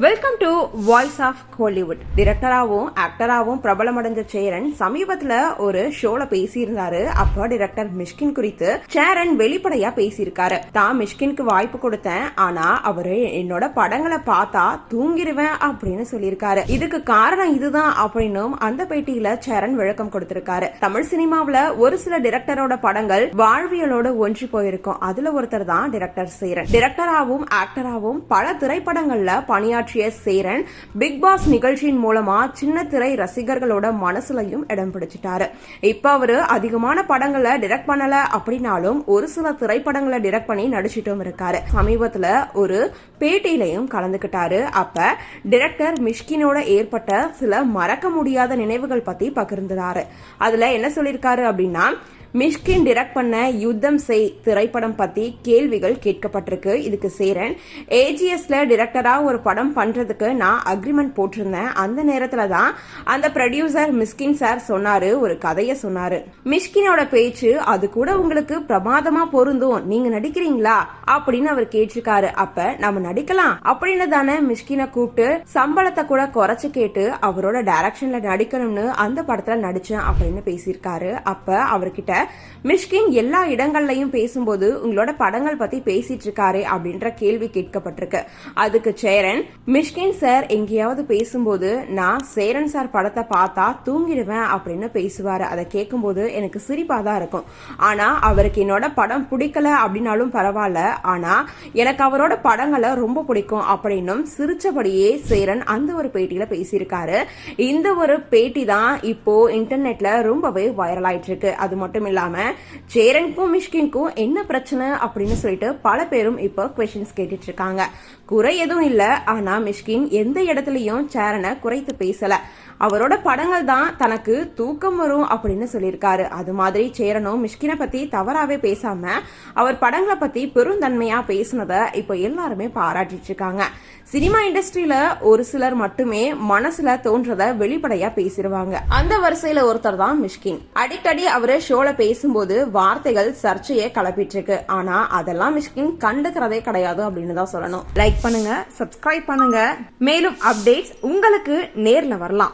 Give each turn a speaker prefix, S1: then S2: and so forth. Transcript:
S1: Welcome to voice of Hollywood. டிரெக்டராகவும் ஆக்டராகவும் பிரபலமடைஞ்ச சேரன் சமீபத்துல ஒரு ஷோல பேசியிருந்தாரு. அப்ப டிரெக்டர் மிஷ்கின் குறித்து சேரன் வெளிப்படையா பேசியிருக்காரு. தான் மிஷ்கினுக்கு வாய்ப்பு கொடுத்தேன், ஆனா அவரு என்னோட படங்களை பார்த்தா தூங்கிடுவேன் அப்படின்னு சொல்லியிருக்காரு. இதுக்கு காரணம் இதுதான் அப்படின்னும் அந்த பேட்டியில சேரன் விளக்கம் கொடுத்திருக்காரு. தமிழ் சினிமாவில ஒரு சில டிரெக்டரோட படங்கள் வாழ்வியலோட ஒன்றி போயிருக்கும். அதுல ஒருத்தர் தான் டிரெக்டர் சேரன். டிரெக்டராகவும் ஆக்டராகவும் பல திரைப்படங்கள்ல பணியாற்றிய சேரன் பிக் பாஸ் நிகழ்ச்சியின் மூலமா சின்ன திரை ரசிகர்களோட மனசுலையும் இடம் பிடிச்சிட்டாரு. இப்ப அவரு அதிகமான படங்களை டிரெக்ட் பண்ணல அப்படின்னாலும் ஒரு சில திரைப்படங்களை டிரெக்ட் பண்ணி நடிச்சிட்டும் இருக்காரு. சமீபத்துல ஒரு பேட்டியிலையும் கலந்துகிட்டாரு. அப்ப டிரெக்டர் மிஷ்கினோட ஏற்பட்ட சில மறக்க முடியாத நினைவுகள் பத்தி பகிர்ந்தாரு. அதுல என்ன சொல்லிருக்காரு அப்படின்னா, மிஷ்கின் டிரெக்ட் பண்ண யுத்தம் செய் திரைப்படம் பத்தி கேள்விகள் கேட்கப்பட்டிருக்கு. இதுக்கு சேரன், ஏஜிஎஸ்ல டிரெக்டரா ஒரு படம் பண்றதுக்கு நான் அக்ரிமெண்ட் போட்டிருந்தேன். அந்த நேரத்துல தான் அந்த ப்ரொடியூசர் மிஷ்கின் சார் சொன்னாரு, ஒரு கதைய சொன்னாரு. மிஷ்கினோட பேச்சு அது கூட உங்களுக்கு பிரமாதமா பொருந்தும், நீங்க நடிக்கிறீங்களா அப்படின்னு அவர் கேட்டிருக்காரு. அப்ப நம்ம நடிக்கலாம் அப்படின்னு தானே மிஷ்கினை கூப்பிட்டு சம்பளத்தை கூட குறைச்சு கேட்டு அவரோட டைரக்ஷன்ல நடிக்கணும்னு அந்த படத்துல நடிச்சேன் அப்படின்னு பேசியிருக்காரு. அப்ப அவர்கிட்ட மிஷ்கின் எல்லா இடங்கள்லயும் பேசும்போது உங்களோட படங்கள் பத்தி பேசிட்டு இருக்காரு அப்படின்ற கேள்வி கேட்கப்பட்டிருக்கு. அதுக்கு சேரன், மிஷ்கின் சார் எங்கேயாவது பேசும்போது நான் சேரன் சார் படத்தை பார்த்தா தூங்கிடுவேன் அப்படின்னு பேசுவாரு. அதை கேட்கும்போது எனக்கு சிரிப்பா தான் இருக்கும். ஆனா அவருக்கு என்னோட படம் பிடிக்கல அப்படின்னாலும் பரவாயில்ல, ஆனா எனக்கு அவரோட படங்களை ரொம்ப பிடிக்கும் அப்படின்னும் சிரிச்சபடியே சேரன் அந்த ஒரு பேட்டியில பேசியிருக்காரு. இந்த ஒரு பேட்டி தான் இப்போ இன்டர்நெட்ல ரொம்பவே வைரல் ஆயிட்டு இருக்கு. அது மட்டும் இல்லாம சேரனுக்கும் மிஷ்கினுக்கும் என்ன பிரச்சனை அப்படின்னு சொல்லிட்டு பல பேரும் இப்போ குவெஸ்சன்ஸ் கேட்டுட்டு இருக்காங்க. குறை எதுவும் இல்ல, ஆனா மிஷ்கின் எந்த இடத்துலயும் சேரனை குறைத்து பேசல. அவரோட படங்கள் தான் தனக்கு தூக்கம் வரும் அப்படின்னு சொல்லியிருக்காரு. அது மாதிரி சேரனும் மிஷ்கினை பத்தி தவறாவே பேசாம அவர் படங்களை பத்தி பெருந்தன்மையா பேசினதை இப்போ எல்லாருமே பாராட்டிட்டு இருக்காங்க. சினிமா இண்டஸ்ட்ரியில ஒரு சிலர் மட்டுமே மனசுல தோன்றத வெளிப்படையா பேசிடுவாங்க. அந்த வரிசையில ஒருத்தர் தான் மிஷ்கின். அடிக்கடி அவரு ஷோல பேசும்போது வார்த்தைகள் சர்ச்சையை கிளப்பிட்டு இருக்கு. ஆனா அதெல்லாம் மிஷ்கின் கண்டுக்கிறதே கிடையாது அப்படின்னு தான் சொல்லணும். லைக் பண்ணுங்க, சப்ஸ்கிரைப் பண்ணுங்க. மேலும் அப்டேட்ஸ் உங்களுக்கு நேர்ல வரலாம்.